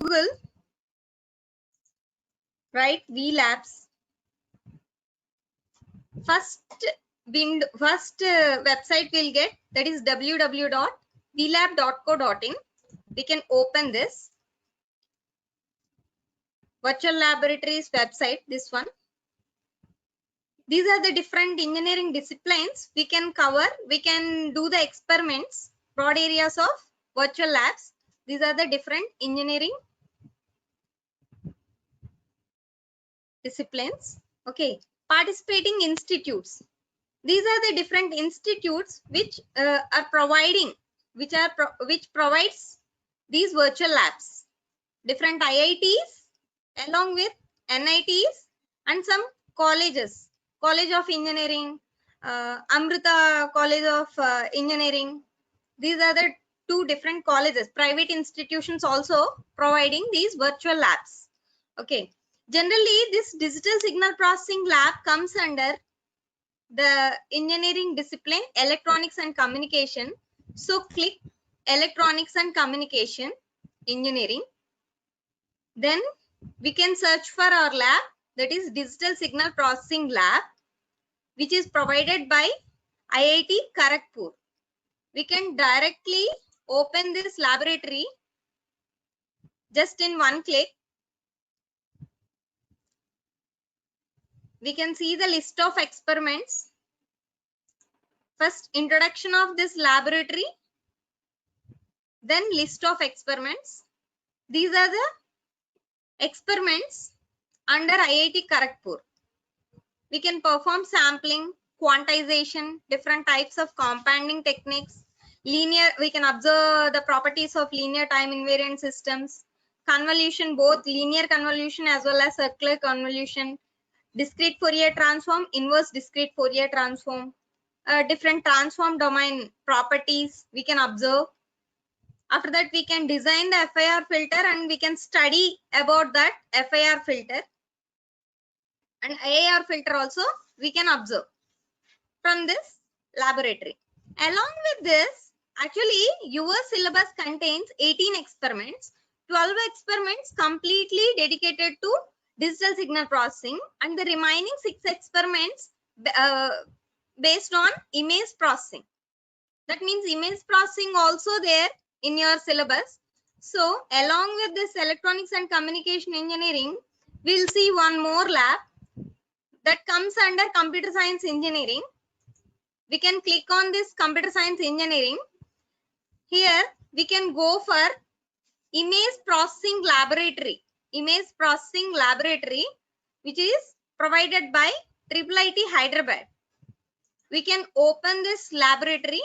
Google, write VLabs. First website we'll get, that is www.vlab.co.in. We can open this virtual laboratories website, this one. These are the different engineering disciplines we can cover. We can do the experiments, broad areas of virtual labs. These are the different engineering disciplines. Okay, participating institutes. These are the different institutes which are providing, which provides these virtual labs. Different IITs along with NITs and some colleges. College of Engineering, Amrita College of Engineering. These are the two different colleges. Private institutions also providing these virtual labs. Okay. Generally, this digital signal processing lab comes under the engineering discipline, electronics and communication. So click electronics and communication engineering. Then we can search for our lab, that is digital signal processing lab, which is provided by IIT Kharagpur. We can directly open this laboratory just in one click. We can see the list of experiments. First, introduction of this laboratory, then list of experiments. These are the experiments under IIT Kharagpur. We can perform sampling, quantization, different types of compounding techniques, linear, we can observe the properties of linear time invariant systems, convolution, both linear convolution as well as circular convolution, discrete Fourier transform, inverse discrete Fourier transform, different transform domain properties we can observe. After that, we can design the FIR filter and we can study about that FIR filter. And AIR filter also we can observe from this laboratory. Along with this, actually your syllabus contains 18 experiments, 12 experiments completely dedicated to digital signal processing, and the remaining 6 experiments based on image processing. That means image processing also there in your syllabus. So along with this electronics and communication engineering, we'll see one more lab that comes under computer science engineering. We can click on this computer science engineering. Here we can go for image processing laboratory. Image processing laboratory, which is provided by IIIT Hyderabad. We can open this laboratory.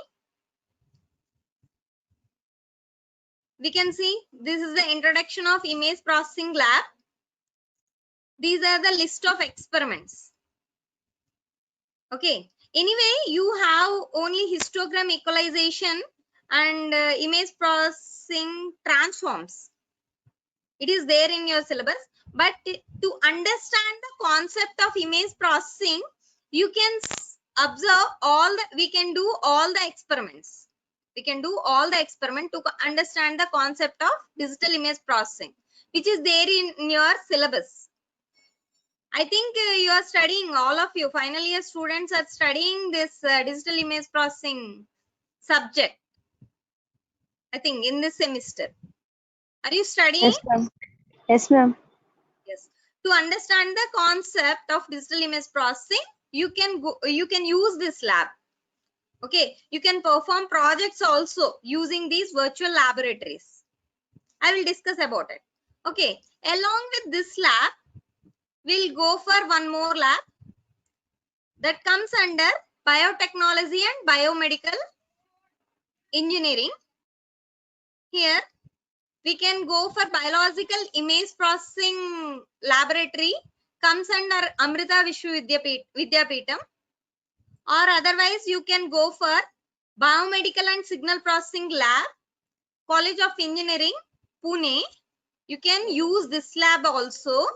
We can see this is the introduction of image processing lab. These are the list of experiments. Okay. Anyway, you have only histogram equalization and image processing transforms. It is there in your syllabus. But to understand the concept of image processing, you can observe all the, we can do all the experiments. We can do all the experiment to understand the concept of digital image processing, which is there in your syllabus. I think you are studying, all of you final year students are studying this digital image processing subject, I think in this semester. Are you studying? Yes, ma'am. Yes, ma'am. Yes. To understand the concept of digital image processing, you can use this lab. Okay. You can perform projects also using these virtual laboratories. I will discuss about it. Okay. Along with this lab, we'll go for one more lab that comes under biotechnology and biomedical engineering. Here we can go for biological image processing laboratory, comes under Amrita Vishwa Vidyapeetham, or otherwise you can go for biomedical and signal processing lab, College of Engineering, Pune. You can use this lab also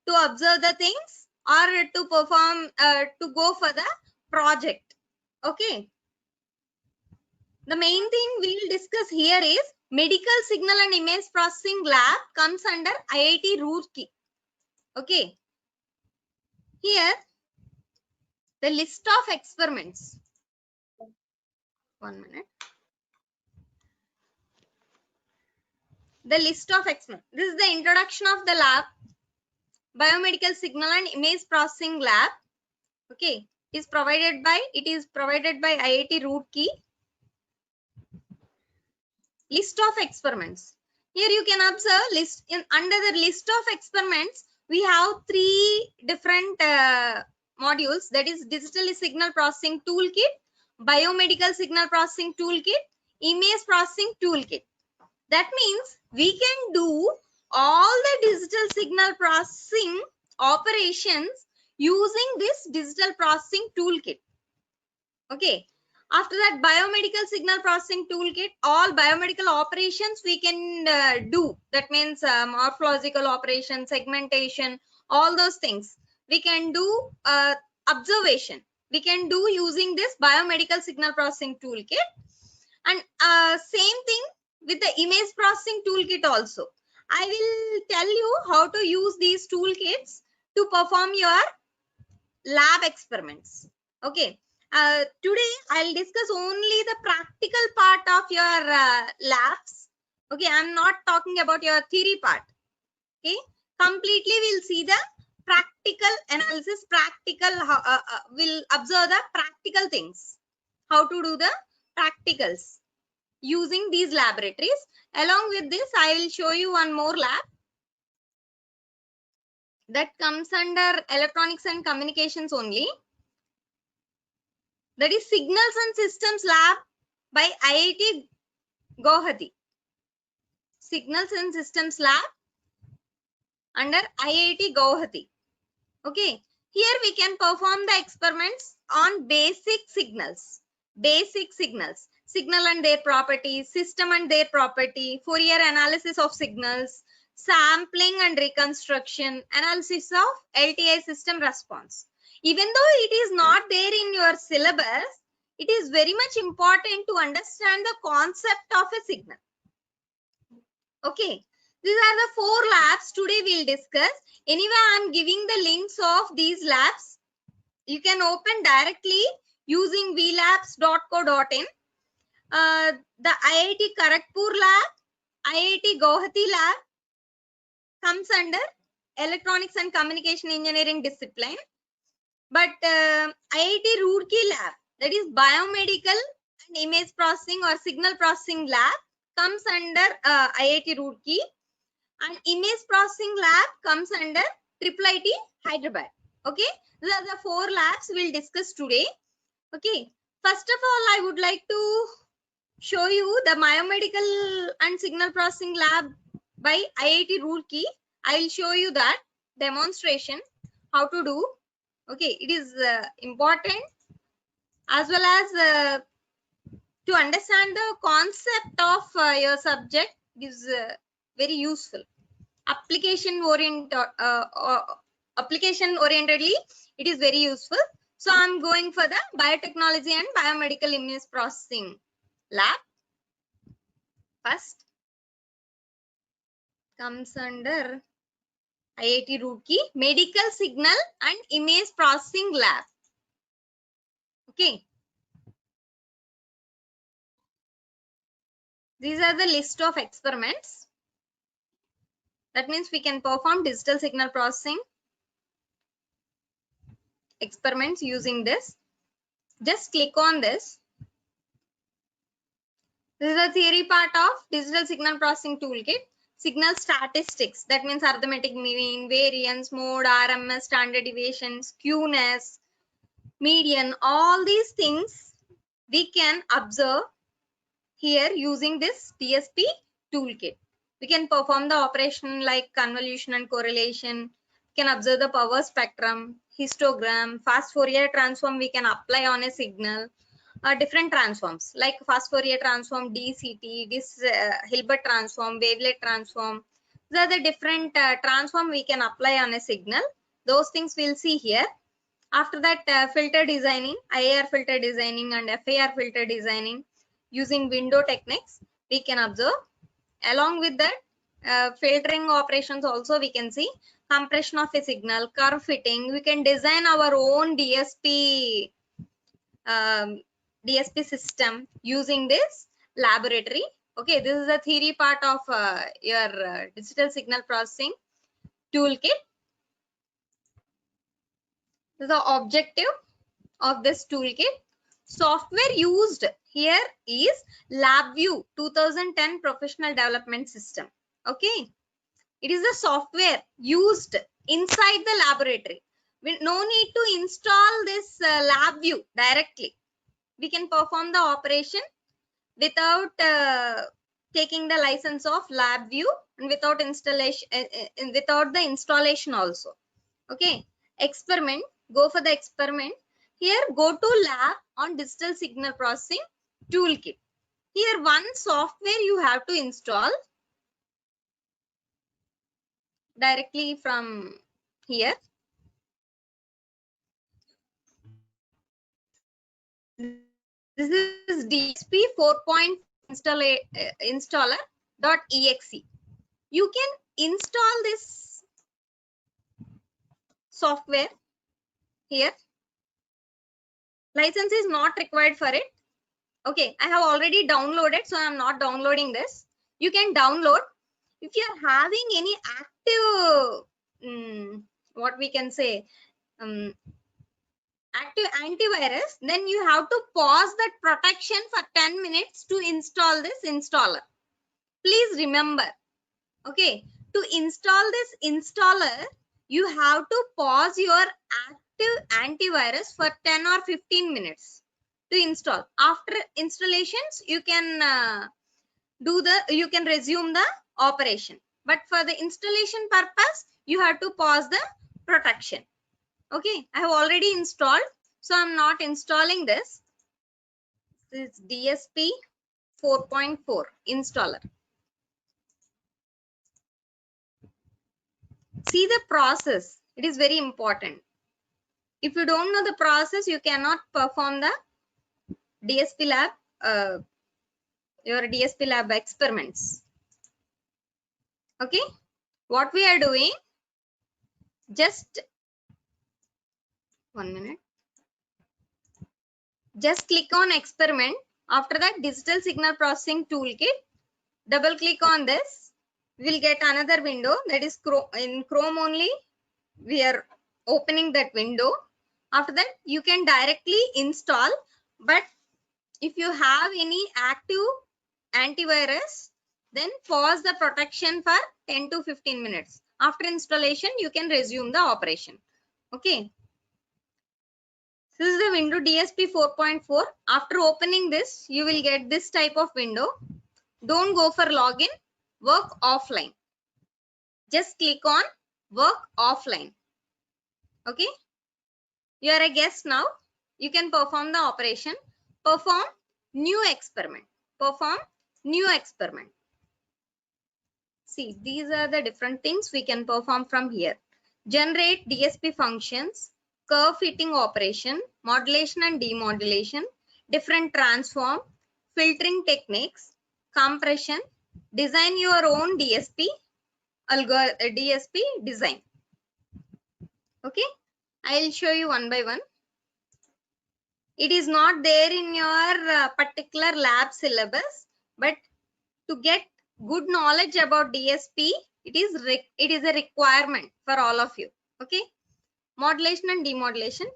to observe the things or to perform, to go for the project. Okay. The main thing we will discuss here is Medical Signal and Image Processing Lab comes under IIT Roorkee. Okay. Here, the list of experiments. 1 minute. The list of experiments. This is the introduction of the lab. Biomedical Signal and Image Processing Lab. Okay. It is provided by IIT Roorkee. List of experiments. Here you can observe under the list of experiments, we have 3 different modules, that is Digital Signal Processing Toolkit, Biomedical Signal Processing Toolkit, Image Processing Toolkit. That means we can do all the digital signal processing operations using this digital processing toolkit. Okay. After that, biomedical signal processing toolkit, all biomedical operations we can do. That means morphological operations, segmentation, all those things. We can do observation. We can do using this biomedical signal processing toolkit. And same thing with the image processing toolkit also. I will tell you how to use these toolkits to perform your lab experiments. Okay. Today I'll discuss only the practical part of your labs. Okay, I'm not talking about your theory part. Okay, completely we'll see the practical analysis, we'll observe the practical things, how to do the practicals using these laboratories. Along with this, I will show you one more lab that comes under electronics and communications only. That is Signals and Systems Lab by IIT Guwahati. Signals and Systems Lab under IIT Guwahati. Okay. Here we can perform the experiments on basic signals. Basic signals. Signal and their properties, system and their property, Fourier analysis of signals, sampling and reconstruction, analysis of LTI system response. Even though it is not there in your syllabus, it is very much important to understand the concept of a signal. Okay, these are the 4 labs today we'll discuss. Anyway, I'm giving the links of these labs. You can open directly using vlabs.co.in. The IIT Kharagpur lab, IIT Guwahati lab comes under electronics and communication engineering discipline. But IIT Roorkee lab, that is biomedical and image processing or signal processing lab, comes under IIT Roorkee, and image processing lab comes under IIIT Hyderabad. Okay, these are the 4 labs we'll discuss today. Okay, first of all, I would like to show you the biomedical and signal processing lab by IIT Roorkee. I will show you that demonstration, how to do. Okay, it is important as well as to understand the concept of your subject is very useful. Application orientedly, it is very useful. So I'm going for the biotechnology and biomedical image processing lab. First comes under IIT Roorkee Medical Signal and Image Processing Lab. Okay. These are the list of experiments. That means we can perform digital signal processing experiments using this. Just click on this. This is the theory part of digital signal processing toolkit. Signal statistics, that means arithmetic mean, variance, mode, RMS, standard deviation, skewness, median, all these things we can observe here using this DSP toolkit. We can perform the operation like convolution and correlation. We can observe the power spectrum, histogram, fast Fourier transform we can apply on a signal. Different transforms like fast Fourier transform, DCT, this Hilbert transform, wavelet transform. These are the different transform we can apply on a signal. Those things we'll see here. After that, filter designing, IAR filter designing and FAR filter designing using window techniques we can observe. Along with that, filtering operations also we can see, compression of a signal, curve fitting. We can design our own DSP DSP system using this laboratory. Okay, this is the theory part of your digital signal processing toolkit. The objective of this toolkit, software used here is LabVIEW 2010 professional development system. Okay, it is the software used inside the laboratory. We no need to install this LabVIEW directly. We can perform the operation without taking the license of LabVIEW and without installation, without the installation also. Okay, experiment, go for the experiment. Here, go to lab on digital signal processing toolkit. Here, one software you have to install directly from here. This is DSP 4.0 installer.exe. You can install this software here. License is not required for it. Okay, I have already downloaded, so I am not downloading this. You can download. If you are having any active, what we can say, active antivirus, then you have to pause that protection for 10 minutes to install this installer. Please remember, okay, to install this installer, you have to pause your active antivirus for 10 or 15 minutes to install. After installations, you can you can resume the operation. But for the installation purpose, you have to pause the protection. Okay, I have already installed, so I'm not installing this. This is DSP 4.4 installer. See the process. It is very important. If you don't know the process, you cannot perform the DSP lab, your DSP lab experiments. Okay, what we are doing, just 1 minute. Just click on experiment. After that, digital signal processing toolkit. Double click on this. We will get another window, that is in Chrome only. We are opening that window. After that, you can directly install. But if you have any active antivirus, then pause the protection for 10 to 15 minutes. After installation, you can resume the operation. Okay. This is the window DSP 4.4. After opening this, you will get this type of window. Don't go for login, work offline. Just click on work offline. Okay. You are a guest now. You can perform the operation. Perform new experiment. Perform new experiment. See, these are the different things we can perform from here. Generate DSP functions, curve fitting operation, modulation and demodulation, different transform, filtering techniques, compression, design your own DSP, DSP design. Okay, I will show you one by one. It is not there in your particular lab syllabus, but to get good knowledge about DSP, it is a requirement for all of you. Okay, modulation and demodulation.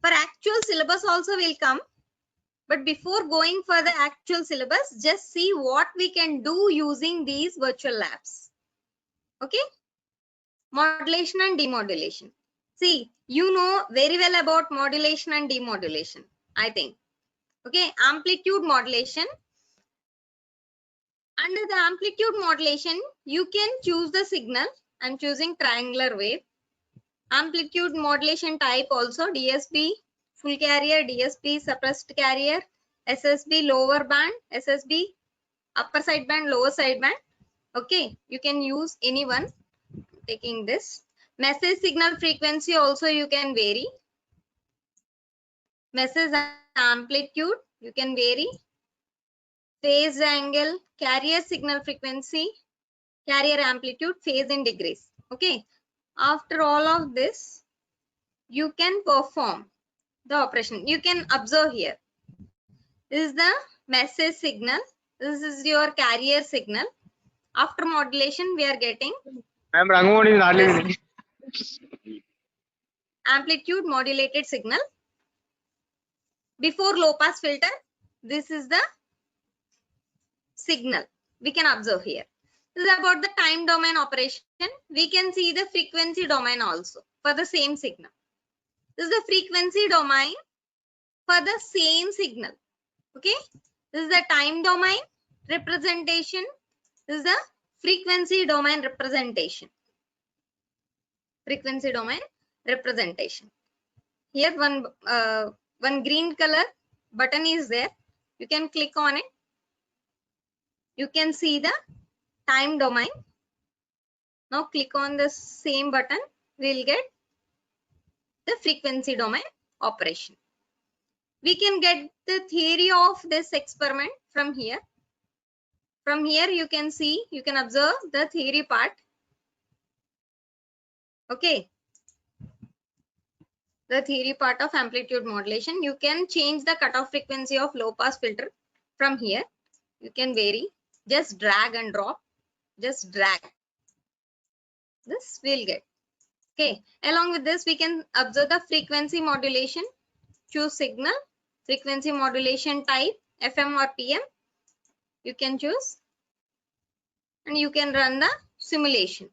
For actual syllabus also will come, but before going for the actual syllabus, just see what we can do using these virtual labs. Okay, modulation and demodulation. See, you know very well about modulation and demodulation, I think. Okay, amplitude modulation. Under the amplitude modulation, you can choose the signal. I'm choosing triangular wave. Amplitude modulation type also DSP full carrier, DSP suppressed carrier, SSB lower band, SSB upper side band, lower side band. Okay, you can use any one. Taking this. Message signal frequency also you can vary. Message amplitude you can vary. Phase angle, carrier signal frequency, carrier amplitude, phase in degrees. Okay. After all of this, you can perform the operation. You can observe here. This is the message signal. This is your carrier signal. After modulation, we are getting amplitude modulated signal. Before low pass filter, this is the signal. We can observe here. This is about the time domain operation. We can see the frequency domain also for the same signal. This is the frequency domain for the same signal. Okay. This is the time domain representation. This is the frequency domain representation. Frequency domain representation. Here one green color button is there. You can click on it. You can see the time domain. Now click on the same button. We'll get the frequency domain operation. We can get the theory of this experiment from here. From here you can see, you can observe the theory part. Okay. The theory part of amplitude modulation. You can change the cutoff frequency of low pass filter from here. You can vary. Just drag and drop. Just drag. This we'll get. Okay. Along with this, we can observe the frequency modulation. Choose signal, frequency modulation type, FM or PM. You can choose. And you can run the simulation.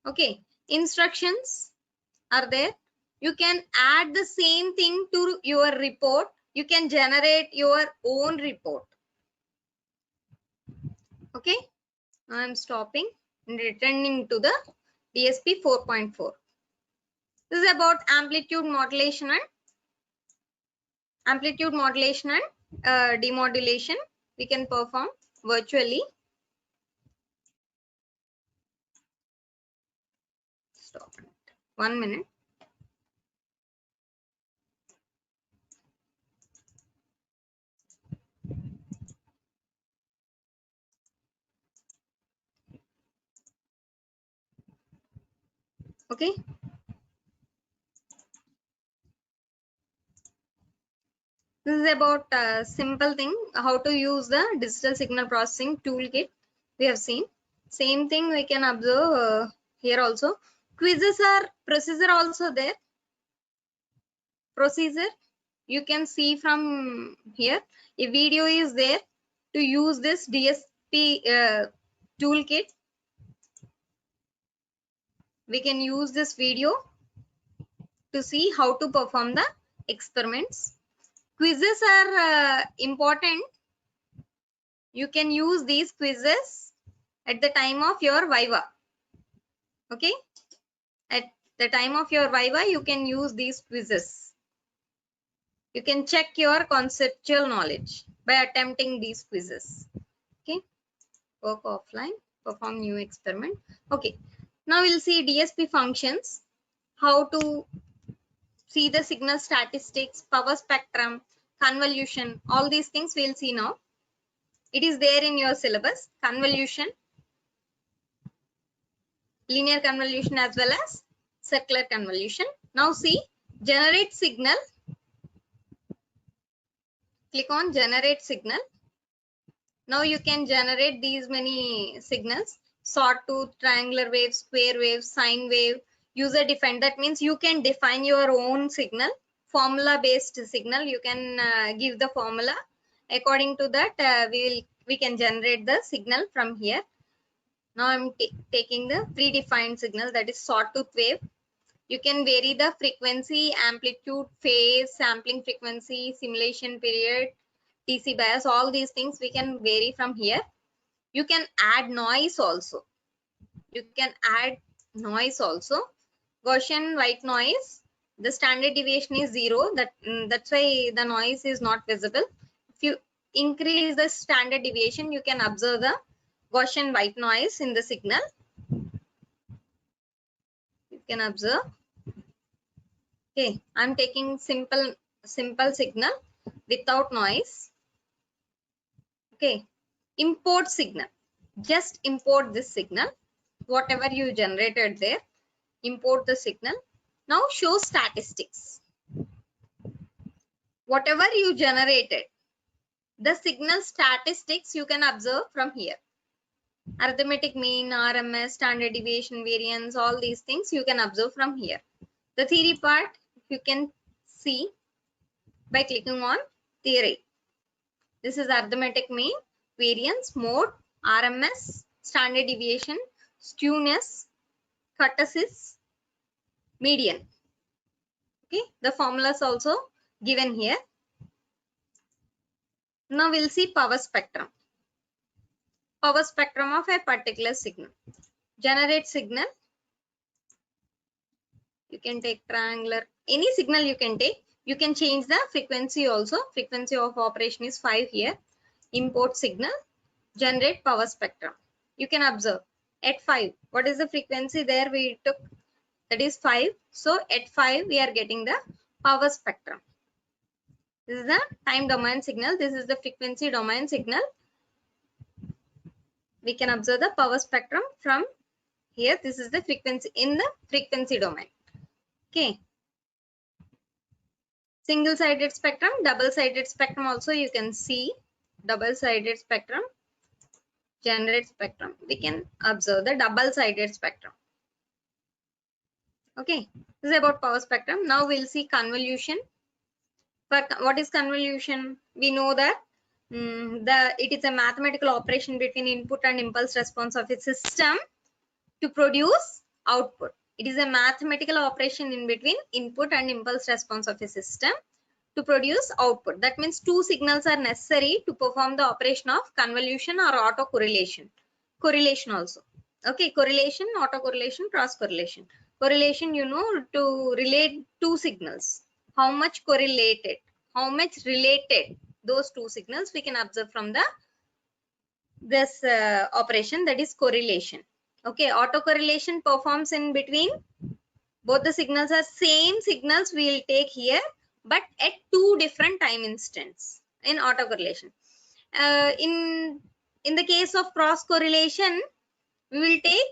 Okay. Instructions are there. You can add the same thing to your report. You can generate your own report. Okay. Now I'm stopping and returning to the DSP 4.4. This is about amplitude modulation and demodulation. We can perform virtually. Stop it. 1 minute. Okay. This is about a simple thing, how to use the digital signal processing toolkit. We have seen. Same thing we can observe here also. Quizzes are procedure also there. Procedure you can see from here. A video is there to use this DSP toolkit. We can use this video to see how to perform the experiments. Quizzes are important. You can use these quizzes at the time of your Viva. Okay. At the time of your Viva, you can use these quizzes. You can check your conceptual knowledge by attempting these quizzes. Okay. Work offline, perform new experiment. Okay. Now we'll see DSP functions, how to see the signal statistics, power spectrum, convolution, all these things we'll see now. It is there in your syllabus. Convolution, linear convolution as well as circular convolution. Now see, generate signal. Click on generate signal. Now you can generate these many signals: sawtooth, triangular wave, square wave, sine wave, user defined. That means you can define your own signal, formula based signal. You can give the formula. According to that, we can generate the signal from here. Now I'm taking the predefined signal, that is sawtooth wave. You can vary the frequency, amplitude, phase, sampling frequency, simulation period, TC bias, all these things we can vary from here. You can add noise also. Gaussian white noise. The standard deviation is 0. That's why the noise is not visible. If you increase the standard deviation, you can observe the Gaussian white noise in the signal. You can observe. Okay, I'm taking simple signal without noise. Okay, Import signal. Just import this signal. Whatever you generated there, import the signal. Now show statistics. Whatever you generated, the signal statistics you can observe from here. Arithmetic mean, RMS, standard deviation, variance, all these things you can observe from here. The theory part you can see by clicking on theory. This is arithmetic mean, variance, mode, RMS, standard deviation, skewness, kurtosis, median. Okay, the formulas also given here. Now we'll see power spectrum. Power spectrum of a particular signal. Generate signal. You can take triangular, any signal you can take. You can change the frequency also. Frequency of operation is 5 here. Import signal. Generate power spectrum. You can observe at 5. What is the frequency there we took? That is 5. So at 5 we are getting the power spectrum. This is the time domain signal. This is the frequency domain signal. We can observe the power spectrum from here. This is the frequency in the frequency domain. Okay. Single-sided spectrum, double-sided spectrum also you can see. Double-sided spectrum, generate spectrum. We can observe the double-sided spectrum. Okay. This is about power spectrum. Now we'll see convolution. For what is convolution? We know that it is a mathematical operation between input and impulse response of a system to produce output. It is a mathematical operation in between input and impulse response of a system to produce output. That means two signals are necessary to perform the operation of convolution or autocorrelation. Correlation also. Okay, correlation, autocorrelation, cross correlation. Correlation, you know, to relate two signals. How much correlated, how much related those two signals we can observe from the this operation, that is correlation. Okay, autocorrelation performs in between both the signals are same signals we will take here, but at two different time instants in autocorrelation. In the case of cross correlation, we will take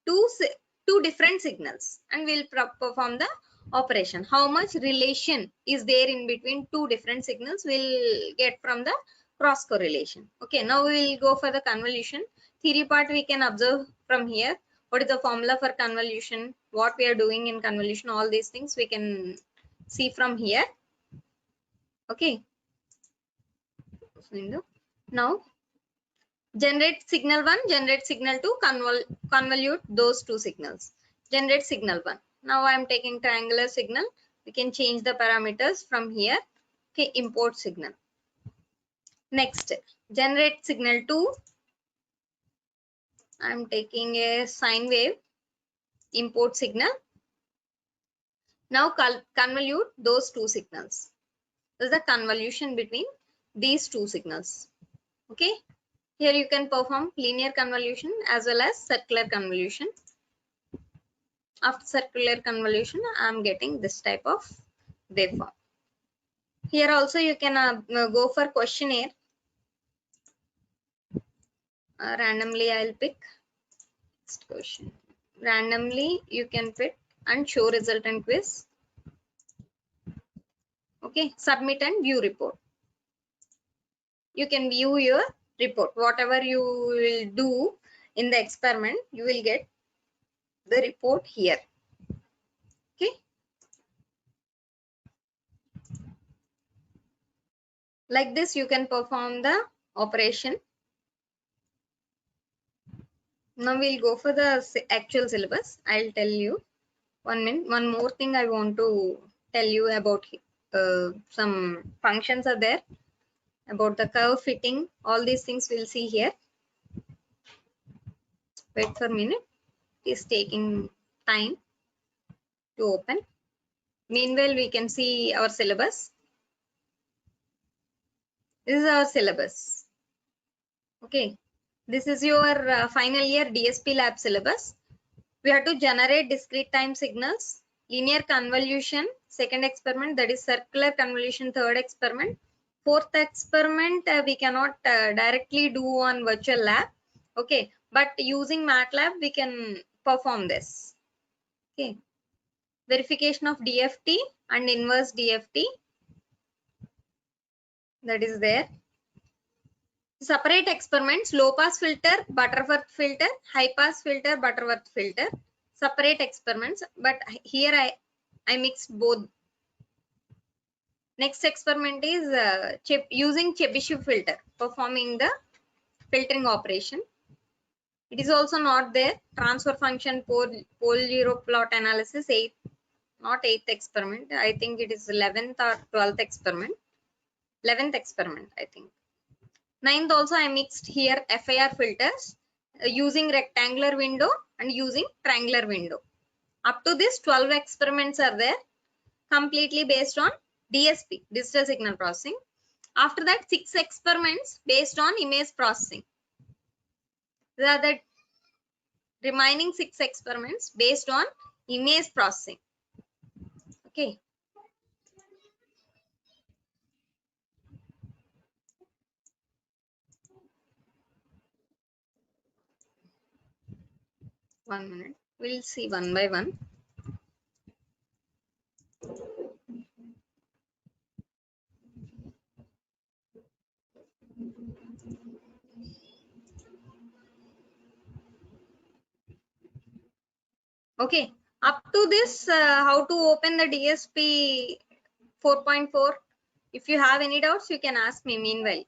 two different signals and we will perform the operation. How much relation is there in between two different signals we'll get from the cross correlation. Okay, now we will go for the convolution. Theory part we can observe from here. What is the formula for convolution? What we are doing in convolution? All these things we can see from here. Okay. Now generate signal 1, generate signal 2, convolute those two signals. Generate signal 1. Now I am taking triangular signal. We can change the parameters from here. Okay, import signal. Next, generate signal 2. I am taking a sine wave. Import signal. Now convolute those two signals. This is the convolution between these two signals. Okay. Here you can perform linear convolution as well as circular convolution. After circular convolution, I am getting this type of waveform. Here also you can go for questionnaire. Randomly I'll pick next question. Randomly you can pick and show result and quiz. Okay, submit and view report. You can view your report. Whatever you will do in the experiment, you will get the report here. Okay. Like this, you can perform the operation. Now we'll go for the actual syllabus. I'll tell you. 1 minute. One more thing I want to tell you about some functions are there. About the curve fitting, all these things we'll see here. Wait for a minute. It is taking time to open. Meanwhile, we can see our syllabus. This is our syllabus. Okay. This is your final year DSP lab syllabus. We have to generate discrete time signals, linear convolution, second experiment, that is circular convolution, third experiment, Fourth experiment we cannot directly do on virtual lab. Okay, but using MATLAB we can perform this. Okay, verification of DFT and inverse DFT, that is there. Separate experiments: low pass filter, Butterworth filter, high pass filter, Butterworth filter. Separate experiments, but here I mixed both. Next experiment is using Chebyshev filter, performing the filtering operation. It is also not there. Transfer function pole zero plot analysis, not 8th experiment. I think it is 11th or 12th experiment. 11th experiment, I think. 9th also I mixed here FIR filters using rectangular window and using triangular window. Up to this 12 experiments are there, completely based on DSP, digital signal processing. After that 6 experiments based on image processing. These are the remaining 6 experiments based on image processing. Okay. One minute. We'll see one by one. Okay. Up to this, how to open the DSP 4.4. If you have any doubts, you can ask me meanwhile.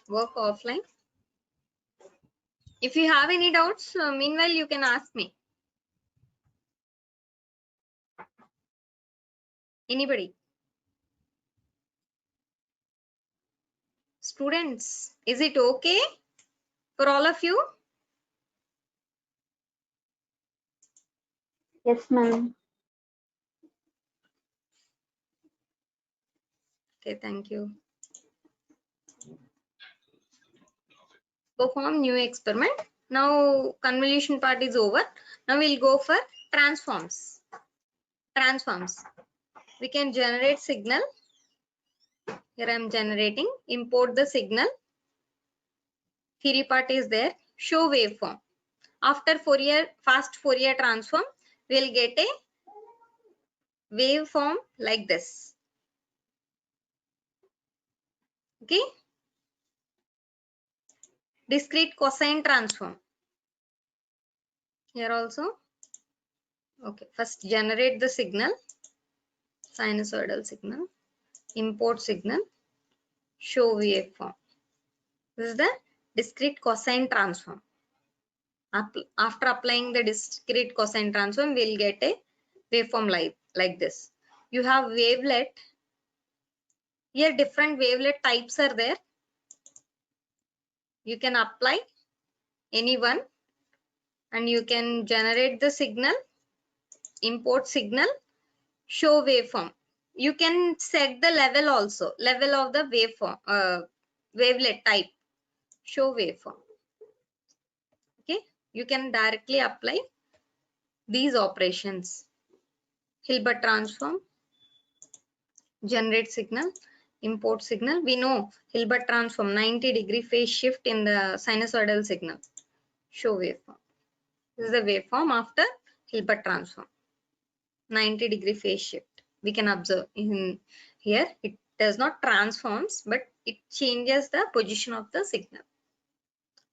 Work offline. If you have any doubts, meanwhile, you can ask me. Anybody? Students, is it okay for all of you? Yes, ma'am. Okay, thank you. Perform new experiment. Now convolution part is over. Now we'll go for transforms. Transforms. We can generate signal. Here I am generating. Import the signal. Theory part is there. Show waveform. After fast Fourier transform, we'll get a waveform like this. Okay. Discrete cosine transform. Here also. Okay. First generate the signal. Sinusoidal signal. Import signal. Show waveform. This is the discrete cosine transform. After applying the discrete cosine transform, we'll get a waveform like this. You have wavelet. Here different wavelet types are there. You can apply any one and you can generate the signal, import signal, show waveform. You can set the level also, level of the waveform, wavelet type, show waveform. Okay, you can directly apply these operations. Hilbert transform, generate signal, import signal. We know Hilbert transform, 90-degree phase shift in the sinusoidal signal. Show waveform. This is the waveform after Hilbert transform. 90-degree phase shift. We can observe in here. It does not transforms, but it changes the position of the signal.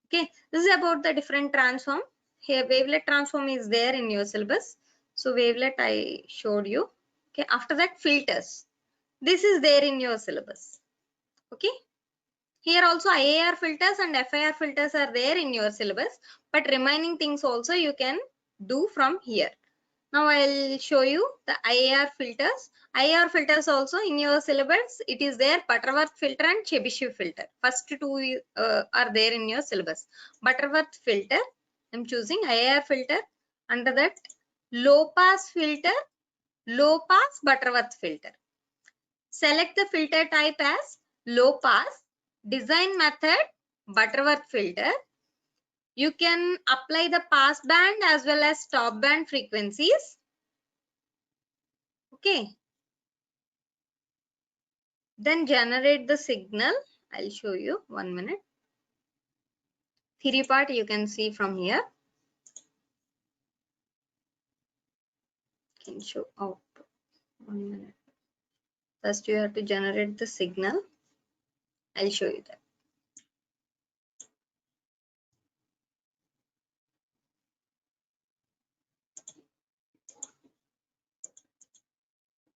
Okay, this is about the different transform. Here wavelet transform is there in your syllabus. So wavelet I showed you. Okay, after that filters. This is there in your syllabus. Okay. Here also IAR filters and FIR filters are there in your syllabus, but remaining things also you can do from here. Now I'll show you the IAR filters. IAR filters also in your syllabus, it is there, Butterworth filter and Chebyshev filter. First two are there in your syllabus. Butterworth filter, I'm choosing IAR filter. Under that, low pass filter, low pass Butterworth filter. Select the filter type as low pass, design method Butterworth filter, You can apply the pass band as well as stop band frequencies. Okay. Then generate the signal. I'll show you 1 minute. Theory part you can see from here. Can show output. 1 minute. First you have to generate the signal. I'll show you that.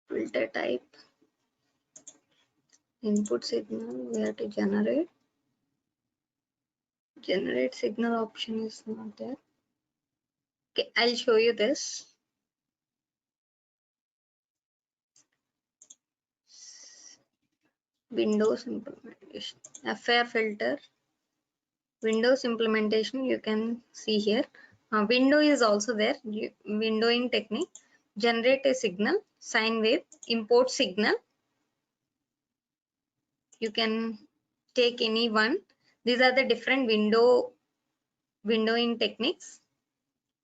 Filter type. Input signal we have to generate. Generate signal option is not there. Okay, I'll show you this. Windows implementation. FIR filter. Windows implementation you can see here. Window is also there. Windowing technique. Generate a signal. Sine wave. Import signal. You can take any one. These are the different windowing techniques.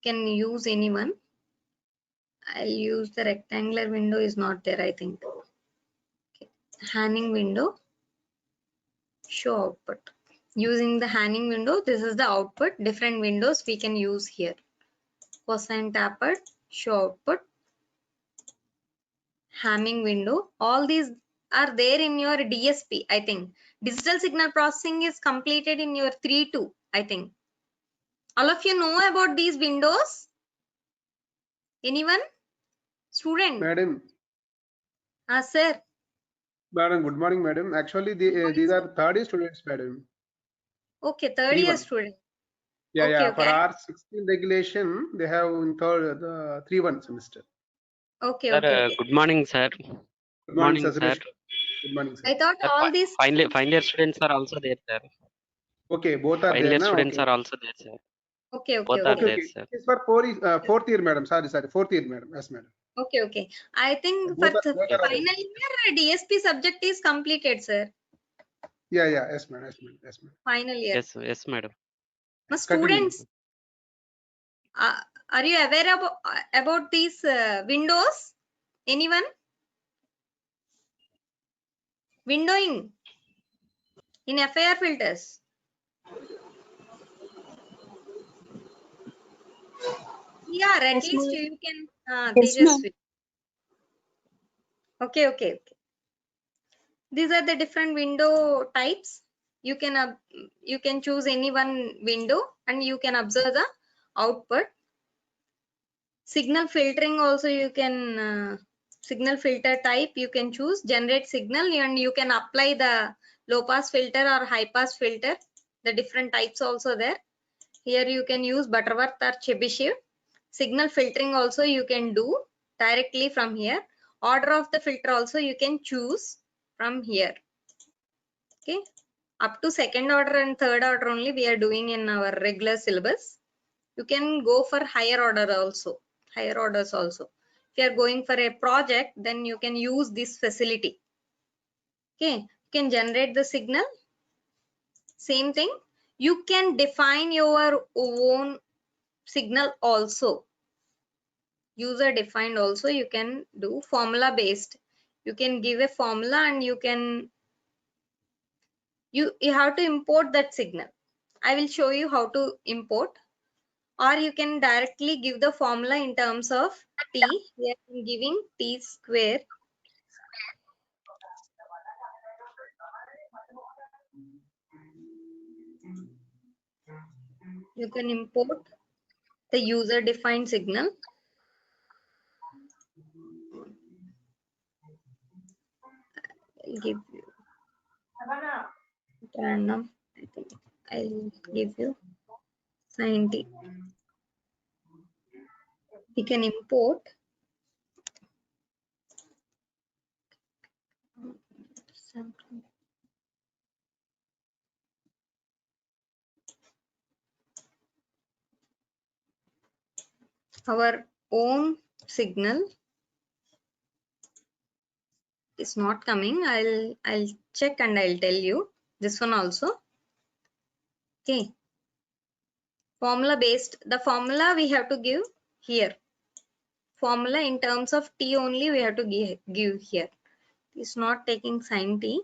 You can use any one. I'll use the rectangular window is not there, I think. Okay. Hanning window. Show output. Using the Hanning window, this is the output. Different windows we can use here. Cosine tapered. Show output. Hamming window. All these are there in your DSP, I think. Digital signal processing is completed in your 3.2, I think. All of you know about these windows? Anyone? Student? Madam. Sir. Madam, good morning, madam. Actually, these are third year students, madam. Okay, third year 3-1. student. Yeah, Okay, yeah. okay. For our 16 regulation, they have in third, the 3-1 semester. Okay, Sir, okay, okay. good morning, sir. Good morning, sir. Sir. Good morning, sir. I thought Sir, all these final year students are also there, sir. Okay, both are Final there year now. students Okay. are also there, sir. Okay, okay, Both are okay. there, sir. It's for fourth year, madam. Sorry, fourth year, madam. Yes, madam. Okay, okay. I think Both for are final year DSP subject is completed, sir. Yeah, yeah. Yes, madam. Yes, madam. Yes, madam. Final year. Yes, madam. My Continue. students, are you aware about these windows? Anyone? Windowing in FIR filters. Yeah, at Yes, least ma'am. you can Yes, ma'am. Tejaswi. Okay, okay, okay. These are the different window types. You can choose any one window and you can observe the output. Signal filtering also you can signal filter type you can choose. Generate signal and you can apply the low pass filter or high pass filter. The different types also there. Here you can use Butterworth or Chebyshev. Signal filtering also you can do directly from here. Order of the filter also you can choose from here. Okay, up to second order and third order only we are doing in our regular syllabus. You can go for higher order also, higher orders also. If you are going for a project, then you can use this facility. Okay, you can generate the signal. Same thing, you can define your own signal also. User defined also you can do formula based. You can give a formula and you have to import that signal. I will show you how to import, or you can directly give the formula in terms of t. Here I'm giving t square. You can import the user defined signal. I'll give you random. I think I'll give you sine t. We can import our own signal. It's not coming. I'll check and I'll tell you this one also. Okay, Formula based, the formula we have to give here. Formula in terms of t only we have to give here. It's not taking sin t.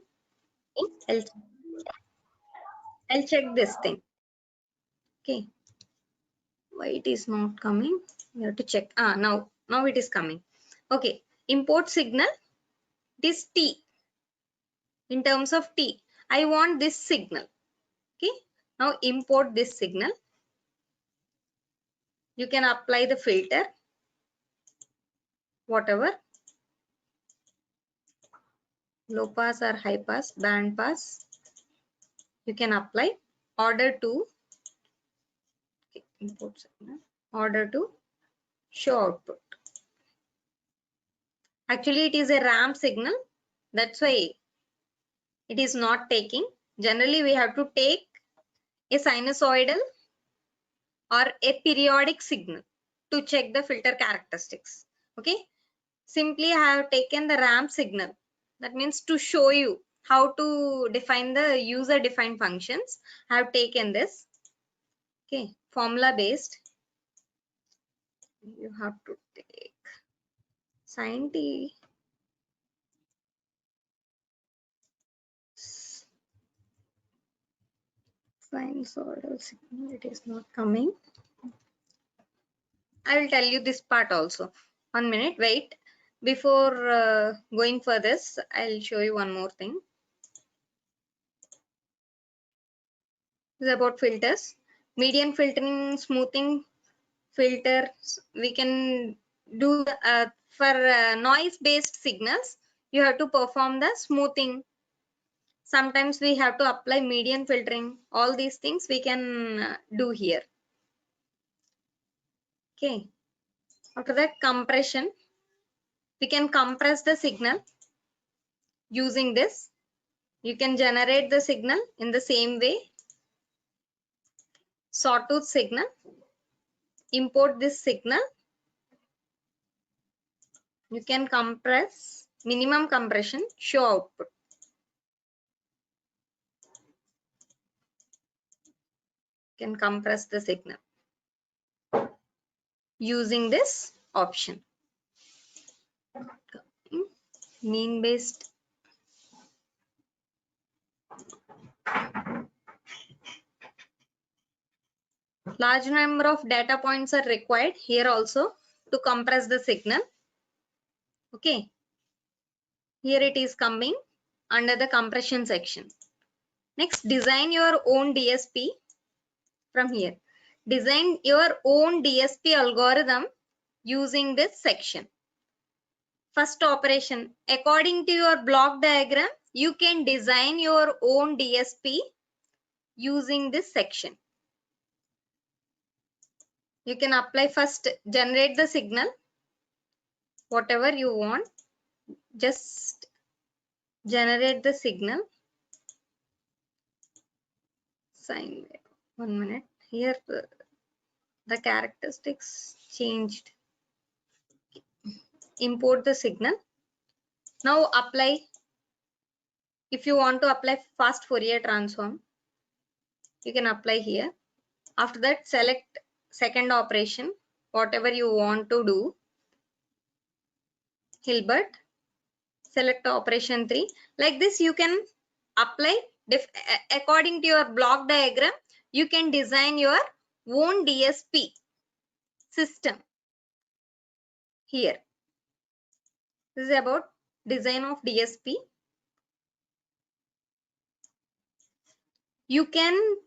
I'll check this thing. Okay. Why it is not coming? We have to check. Now it is coming. Okay. Import signal. It is t. In terms of t, I want this signal. Okay. Now import this signal. You can apply the filter, whatever, low pass or high pass, band pass. You can apply. Order to, okay, import signal, order to show output. Actually, it is a ramp signal. That's why it is not taking. Generally, we have to take a sinusoidal or a periodic signal to check the filter characteristics. Okay. Simply I have taken the ramp signal. That means to show you how to define the user defined functions. I have taken this. Okay. Formula based. You have to take sin t sinusoidal signal. It is not coming. I will tell you this part also. 1 minute, wait. Before going for this, I'll show you one more thing. This is about filters. Median filtering, smoothing filters. We can do for noise based signals. You have to perform the smoothing. Sometimes we have to apply median filtering. All these things we can do here. Okay. After that, compression. We can compress the signal using this. You can generate the signal in the same way. Sawtooth signal. Import this signal. You can compress, minimum compression, show output. You can compress the signal using this option. Mean based. Large number of data points are required here also to compress the signal. Okay. Here it is coming under the compression section. Next, design your own DSP from here. Design your own DSP algorithm using this section. First operation, according to your block diagram, you can design your own DSP using this section. You can apply first, generate the signal, whatever you want. Just generate the signal. Sine wave. 1 minute. Here the characteristics changed. Import the signal. Now apply. If you want to apply fast Fourier transform, you can apply here. After that, select second operation, whatever you want to do. Hilbert, select operation 3. Like this, you can apply according to your block diagram. You can design your own DSP system here. This is about design of DSP. You can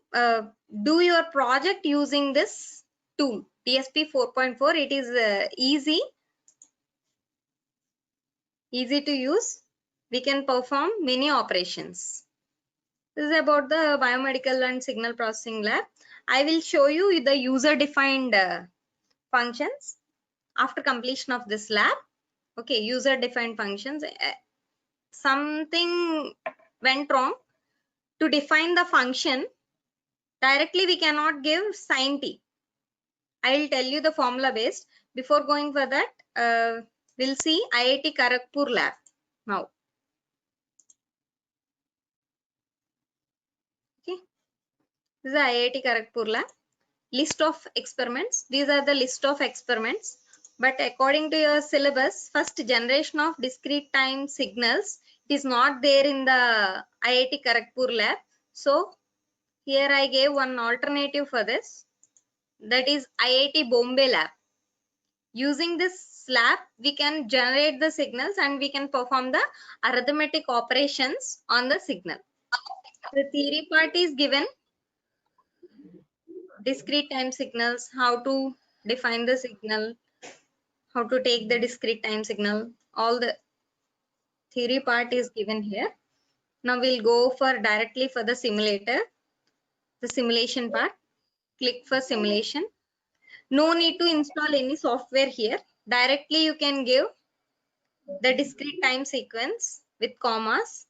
do your project using this tool, DSP 4.4. It is easy to use. We can perform many operations. This is about the biomedical and signal processing lab. I will show you the user defined functions after completion of this lab. Okay, user defined functions. Something went wrong. To define the function, directly we cannot give sin t. I will tell you the formula based. Before going for that, we'll see IIT Kharagpur lab now. Okay, this is IIT Kharagpur lab. list of experiments. These are the list of experiments. But according to your syllabus, first generation of discrete time signals is not there in the IIT Kharagpur lab. So here I gave one alternative for this. That is IIT Bombay lab. Using this lab, we can generate the signals and we can perform the arithmetic operations on the signal. The theory part is given. Discrete time signals, how to define the signal, how to take the discrete time signal, all the theory part is given here. Now we'll go for directly for the simulator, the simulation part. Click for simulation. No need to install any software here. Directly you can give the discrete time sequence with commas.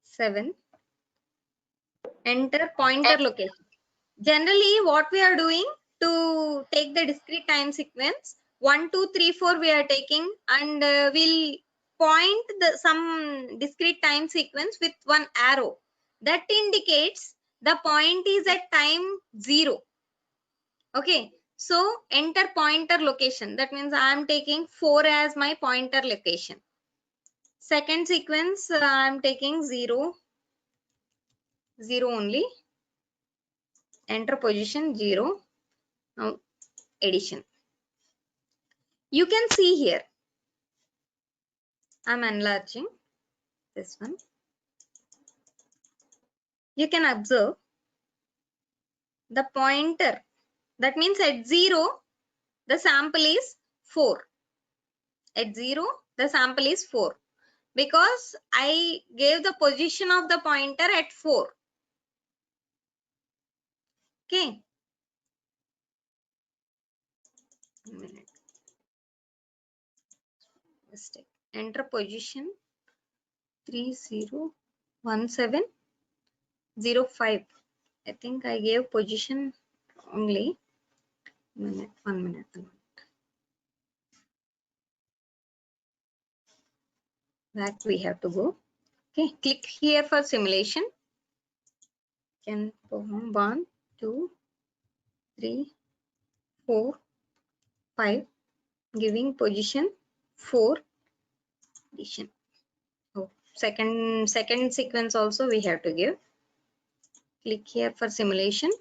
Seven. Enter pointer location. Generally, what we are doing to take the discrete time sequence, 1, 2, 3, 4 we are taking, and we'll point some discrete time sequence with one arrow. That indicates the point is at time 0. Okay, so enter pointer location. That means I am taking 4 as my pointer location. Second sequence, I am taking 0, 0 only. Enter position 0. Now addition. You can see here, I'm enlarging this one. You can observe the pointer. That means at 0, the sample is 4. At 0, the sample is 4. Because I gave the position of the pointer at 4. Okay. One minute. Mistake. Enter position 301705. I think I gave position only. 1 minute. Back we have to go. Okay, click here for simulation. Can perform 1, 2, 3, 4, 5, giving position 4, addition. Oh, second sequence also we have to give. Click here for simulation.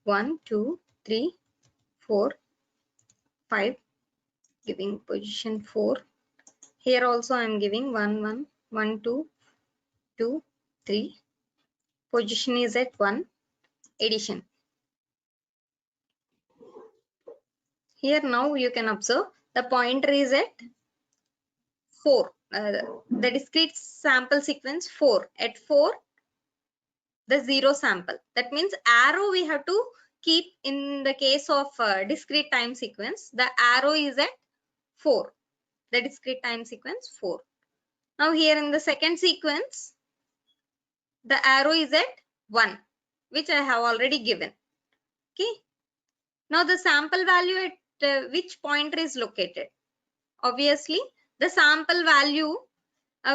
1, 2, 3, 4, 5, giving position 4. Here also I am giving 1, 1, 1, 2, 2, 3. Position is at 1, addition. Here now you can observe the pointer is at 4. The discrete sample sequence 4. At 4, the 0 sample. That means arrow we have to keep in the case of discrete time sequence. The arrow is at 4. The discrete time sequence 4. Now here in the second sequence, the arrow is at 1, which I have already given. Okay. Now the sample value at which pointer is located? Obviously, the sample value,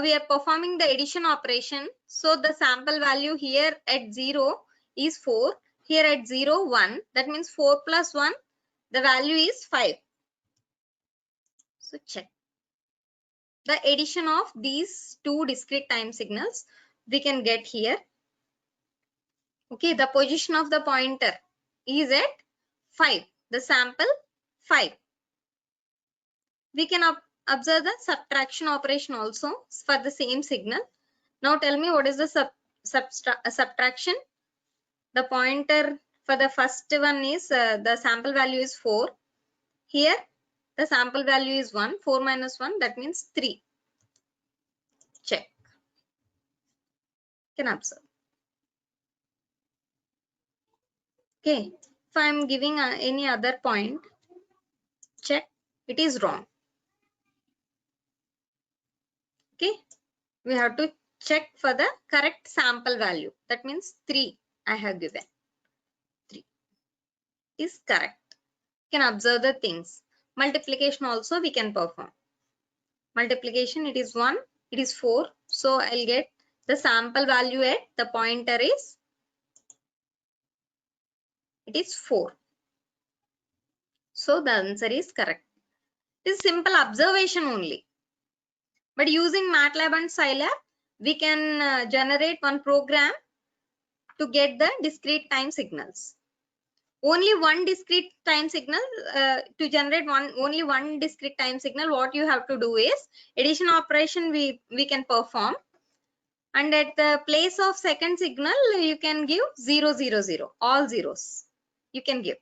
we are performing the addition operation. So the sample value here at 0 is 4. Here at 0, 1. That means 4 plus 1, the value is 5. So check. The addition of these two discrete time signals we can get here. Okay, the position of the pointer is at 5. The sample 5. We can observe the subtraction operation also for the same signal. Now tell me what is the subtraction. The pointer for the first one is the sample value is 4. Here the sample value is 1. 4 minus 1, that means 3. Check. Can observe. Okay, if I am giving any other point, check, it is wrong. Okay, we have to check for the correct sample value. That means 3 I have given. 3 is correct. You can observe the things. Multiplication also we can perform. Multiplication, it is 1, it is 4. So I'll get the sample value at the pointer is, it is 4. So the answer is correct. It is simple observation only. But using MATLAB and Scilab, we can generate one program to get the discrete time signals. Only one discrete time signal, to generate only one discrete time signal, what you have to do is addition operation we can perform, and at the place of second signal you can give 0 0 0, all zeros you can give.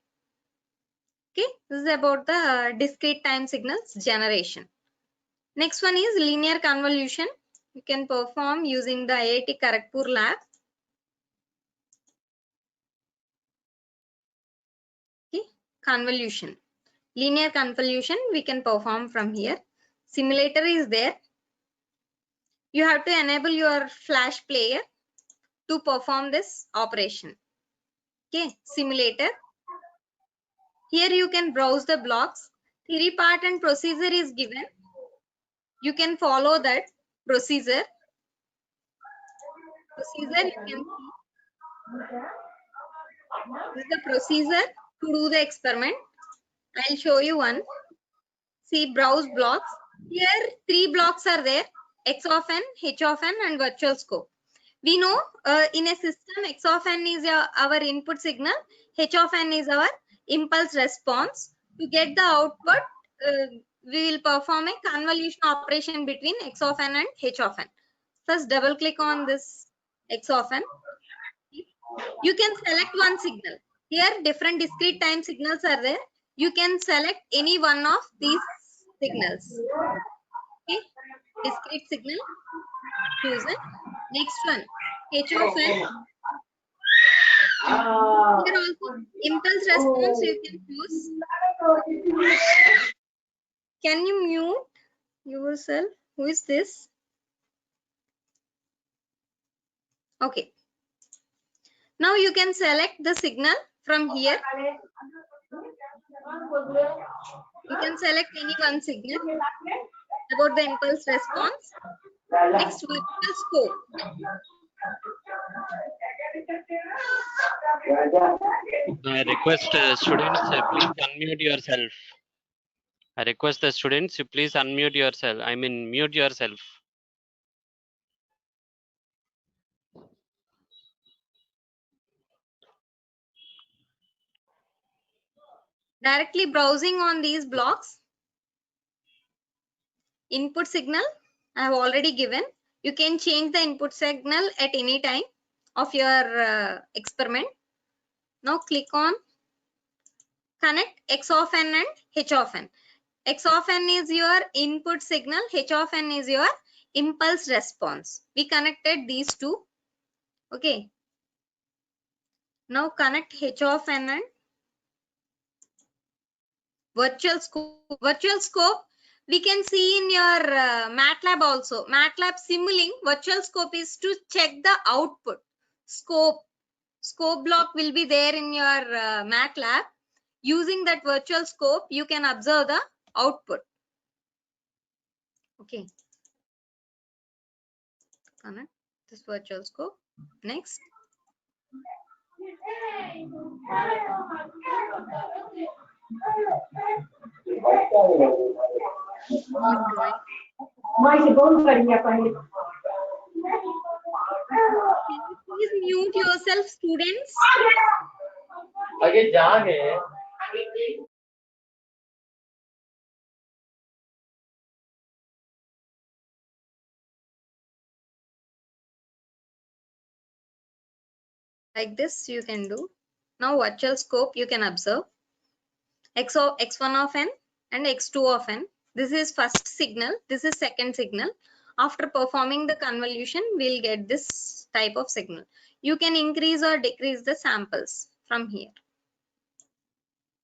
Okay, this is about the discrete time signals generation. Next one is linear convolution. You can perform using the IIT Kharagpur lab. Okay, convolution, linear convolution we can perform from here. Simulator is there. You have to enable your flash player to perform this operation. Okay, simulator. Here you can browse the blocks. Theory part and procedure is given. You can follow that procedure. You can see. This is the procedure to do the experiment. I'll show you one. See, browse blocks. Here 3 blocks are there: X of n, H of n, and virtual scope. We know in a system X of n is our input signal, H of n is our impulse response. To get the output, we will perform a convolution operation between X of n and H of n. First double click on this X of n. You can select one signal. Here different discrete time signals are there. You can select any one of these signals. Okay, discrete signal chosen. Next one, H of n. Here also impulse response you can choose. Can you mute yourself? Who is this? Okay. Now you can select the signal from here. You can select any one signal about the impulse response. Next, virtual scope. I request students, please unmute yourself. I request the students, you please unmute yourself. I mean, mute yourself. Directly browsing on these blocks. Input signal I have already given. You can change the input signal at any time of your experiment. Now click on connect X of n and H of n. X of n is your input signal, H of n is your impulse response. We connected these two. Okay. Now connect H of n and virtual scope. Virtual scope we can see in your MATLAB also. MATLAB Simulink virtual scope is to check the output. Scope block will be there in your MATLAB. Using that virtual scope, you can observe the output. Okay. Connect this virtual scope. Next. Please mute yourself, students. Like this you can do. Now virtual scope you can observe x1 of n and x2 of n. This is first signal, this is second signal. After performing the convolution, we'll get this type of signal. You can increase or decrease the samples from here.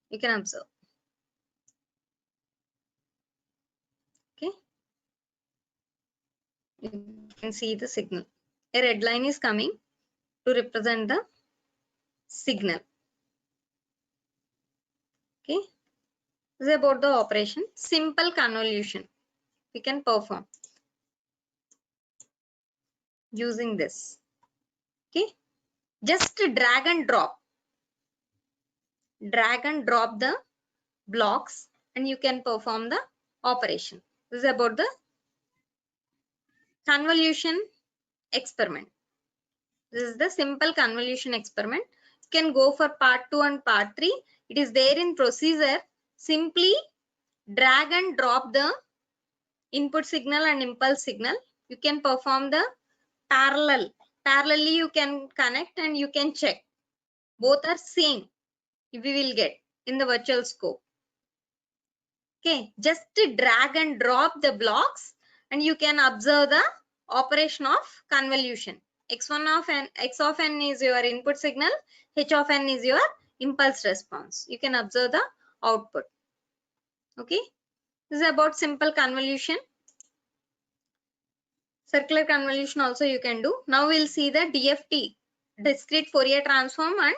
You can observe. Okay. You can see the signal. A red line is coming to represent the signal. Okay. This is about the operation. Simple convolution we can perform. using this. Okay, just drag and drop the blocks and you can perform the operation. This is about the convolution experiment. This is the simple convolution experiment. You can go for part 2 and part 3. It is there in procedure. Simply drag and drop the input signal and impulse signal. You can perform the parallelly you can connect and you can check. Both are same we will get in the virtual scope. Okay, just drag and drop the blocks and you can observe the operation of convolution. X of n is your input signal, h of n is your impulse response. You can observe the output. Okay, this is about simple convolution. Circular convolution also you can do. Now we'll see the DFT, discrete Fourier transform, and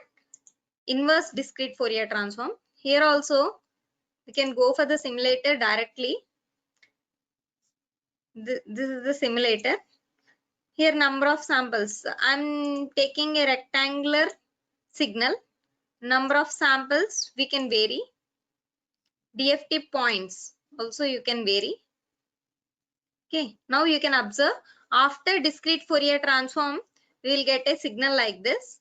inverse discrete Fourier transform. Here also we can go for the simulator directly. This is the simulator. Here number of samples. I'm taking a rectangular signal. Number of samples we can vary. DFT points also you can vary. Okay, now you can observe after discrete Fourier transform we will get a signal like this.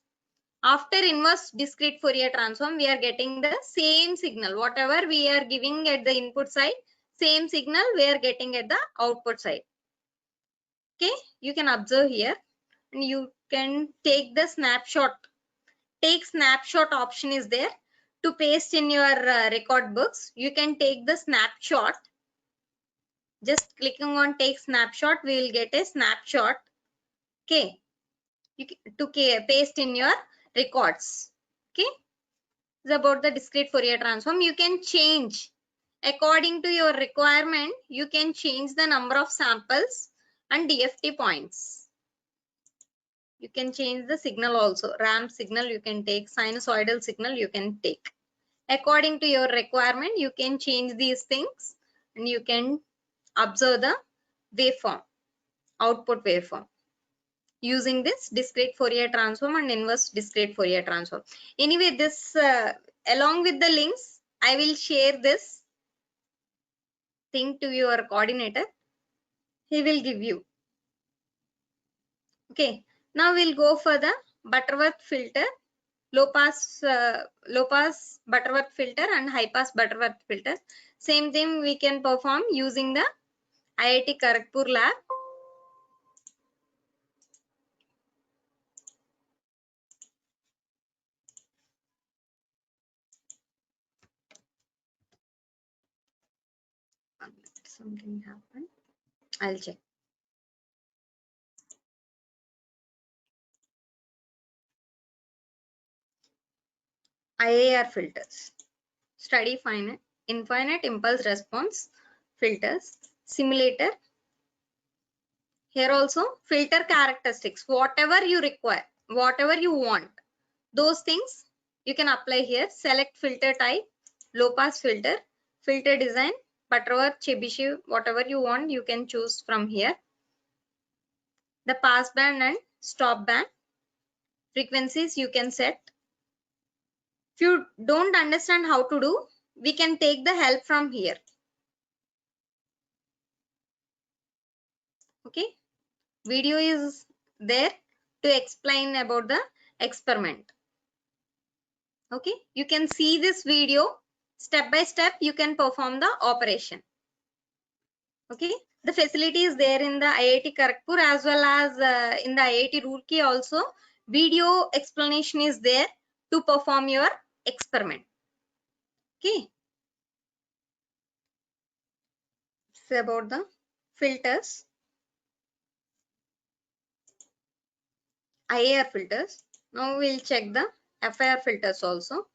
After inverse discrete Fourier transform we are getting the same signal. Whatever we are giving at the input side, same signal we are getting at the output side. Okay, you can observe here and you can take the snapshot. Take snapshot option is there to paste in your record books. You can take the snapshot. Just clicking on take snapshot, we will get a snapshot. Okay, to paste in your records. Okay, it's about the discrete Fourier transform. You can change according to your requirement. You can change the number of samples and DFT points. You can change the signal also. Ramp signal you can take, sinusoidal signal you can take. According to your requirement, you can change these things and you can observe the waveform, output waveform, using this discrete Fourier transform and inverse discrete Fourier transform. Anyway, this along with the links, I will share this thing to your coordinator. He will give you. Okay, now we'll go for the Butterworth filter, low pass Butterworth filter and high pass Butterworth filter. Same thing we can perform using the IIT Kharagpur lab. Something happened. I'll check. IIR filters. Study finite, infinite impulse response filters. Simulator. Here also filter characteristics. Whatever you require, whatever you want, those things you can apply here. Select filter type, low pass filter, filter design, Butterworth, Chebyshev, whatever you want, you can choose from here. The pass band and stop band frequencies you can set. If you don't understand how to do, we can take the help from here. Okay, video is there to explain about the experiment. Okay, you can see this video step by step. You can perform the operation. Okay, the facility is there in the IIT Kharagpur as well as in the IIT Roorkee also. Video explanation is there to perform your experiment. Okay, it's about the filters, IIR filters. Now we'll check the FIR filters also.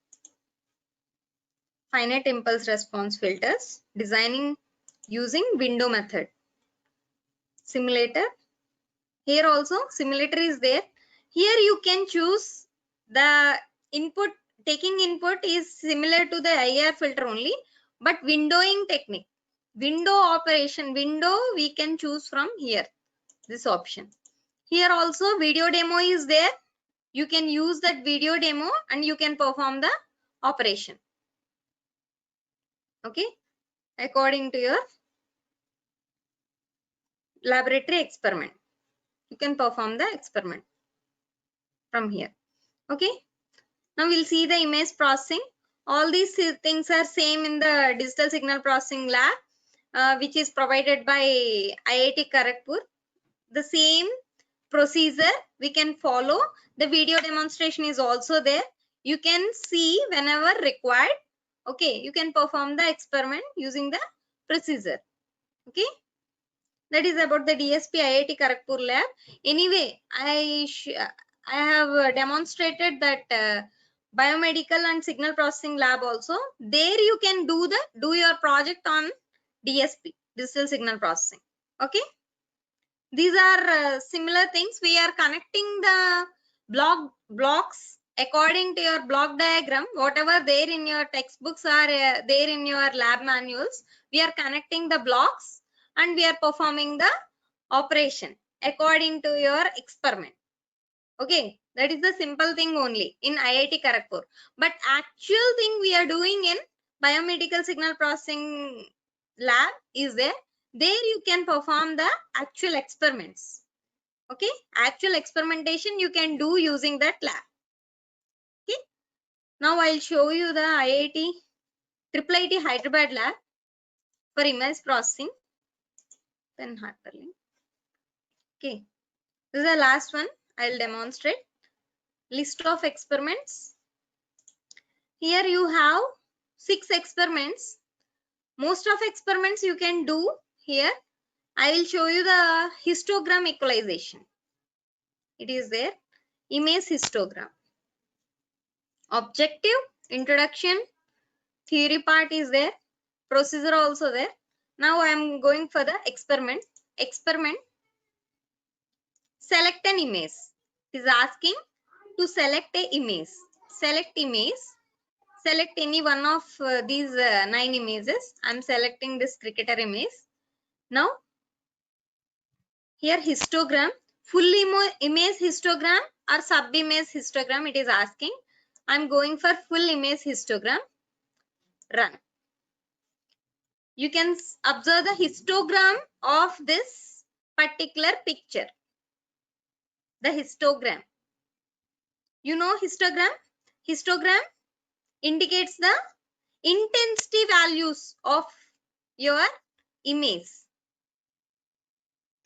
Finite impulse response filters, designing using window method. Simulator. Here also simulator is there. Here you can choose the input. Taking input is similar to the IIR filter only, but windowing technique, window operation, window we can choose from here, this option. Here also video demo is there. You can use that video demo and you can perform the operation. Okay, according to your laboratory experiment, you can perform the experiment from here. Okay, now we'll see the image processing. All these things are same in the digital signal processing lab, which is provided by IIT Kharagpur. The same procedure we can follow. The video demonstration is also there. You can see whenever required. Okay, you can perform the experiment using the procedure. Okay, that is about the DSP IIT Kharagpur lab. Anyway, I have demonstrated that biomedical and signal processing lab also. There you can do your project on DSP, digital signal processing. Okay, these are similar things. We are connecting the blocks according to your block diagram. Whatever there in your textbooks are there in your lab manuals, we are connecting the blocks and we are performing the operation according to your experiment. Okay, that is the simple thing only in IIT Kharagpur. But actual thing we are doing in biomedical signal processing lab is there. There you can perform the actual experiments. Okay, actual experimentation you can do using that lab. Okay, now I'll show you the IIT Hyderabad lab for image processing. Then hyperlink. Okay, this is the last one. I'll demonstrate. List of experiments. Here you have 6 experiments. Most of experiments you can do here. I will show you the histogram equalization. It is there. Image histogram. Objective, introduction, theory part is there. Procedure also there. Now I am going for the experiment. Experiment. Select an image. It is asking to select a image. Select image. Select any one of these 9 images. I am selecting this cricketer image. Now here histogram, full image histogram or sub image histogram it is asking. I am going for full image histogram. Run. You can observe the histogram of this particular picture. The histogram. You know histogram? Histogram indicates the intensity values of your image.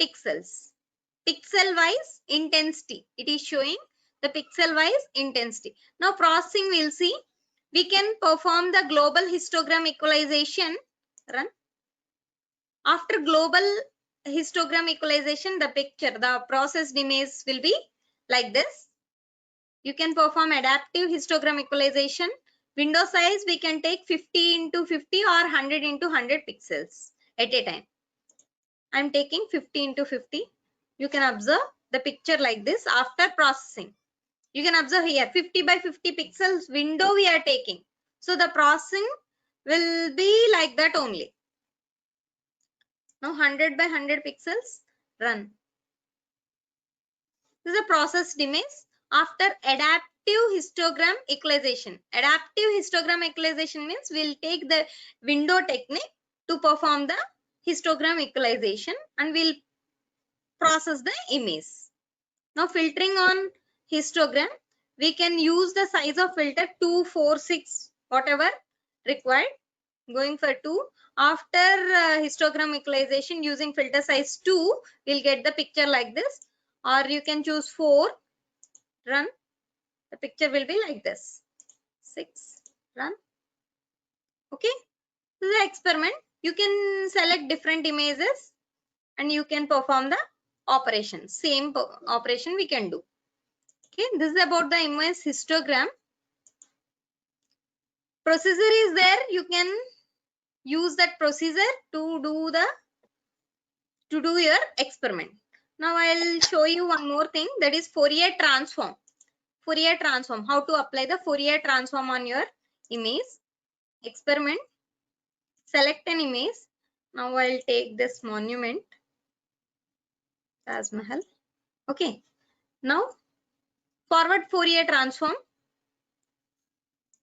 Pixels. Pixel wise intensity. It is showing the pixel wise intensity. Now processing we'll see. We can perform the global histogram equalization. Run. After global histogram equalization, the picture, the processed image will be like this. You can perform adaptive histogram equalization. Window size we can take 50 into 50 or 100 into 100 pixels at a time. I am taking 50 into 50. You can observe the picture like this after processing. You can observe here 50 by 50 pixels window we are taking. So the processing will be like that only. Now 100 by 100 pixels, run. This is a processed image after adaptive histogram equalization. Adaptive histogram equalization means we'll take the window technique to perform the histogram equalization and we'll process the image. Now filtering on histogram, we can use the size of filter 2, 4, 6, whatever required. Going for 2. After histogram equalization using filter size 2, we'll get the picture like this. Or you can choose 4. Run. The picture will be like this. 6. Run. Okay. This is the experiment. You can select different images and you can perform the operation. Same operation we can do. Okay. This is about the image histogram. Procedure is there. You can use that procedure to do your experiment. Now I'll show you one more thing, that is Fourier transform. Fourier transform. How to apply the Fourier transform on your image. Experiment. Select an image. Now I'll take this monument, Taj Mahal. Okay. Now forward Fourier transform,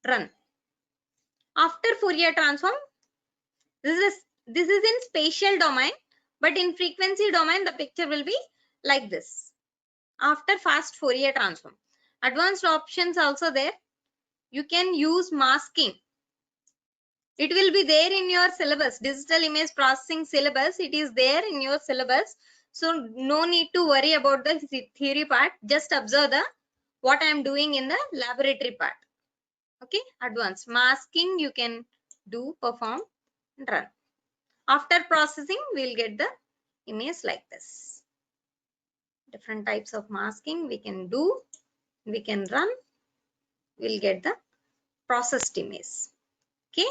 run. After Fourier transform, this is in spatial domain, but in frequency domain the picture will be like this. After fast Fourier transform, advanced options also there. You can use masking. It will be there in your syllabus, digital image processing syllabus. It is there in your syllabus, so no need to worry about the theory part. Just observe the what I am doing in the laboratory part. Okay, advanced masking you can do, perform and run. After processing, we'll get the image like this. Different types of masking we can do, we can run, we'll get the processed image. Okay,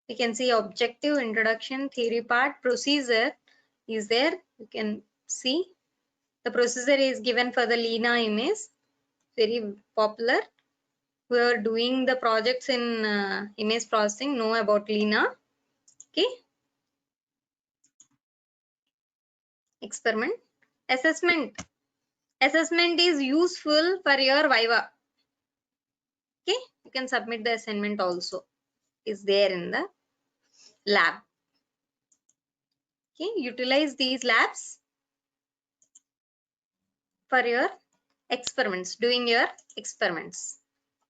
we can see objective, introduction, theory part, procedure is there. You can see the procedure is given for the Lena image, very popular. Who are doing the projects in image processing know about Lena. Okay, experiment, assessment. Assessment is useful for your Viva. Okay, you can submit the assignment also, is there in the lab. Okay, utilize these labs for your experiments, doing your experiments.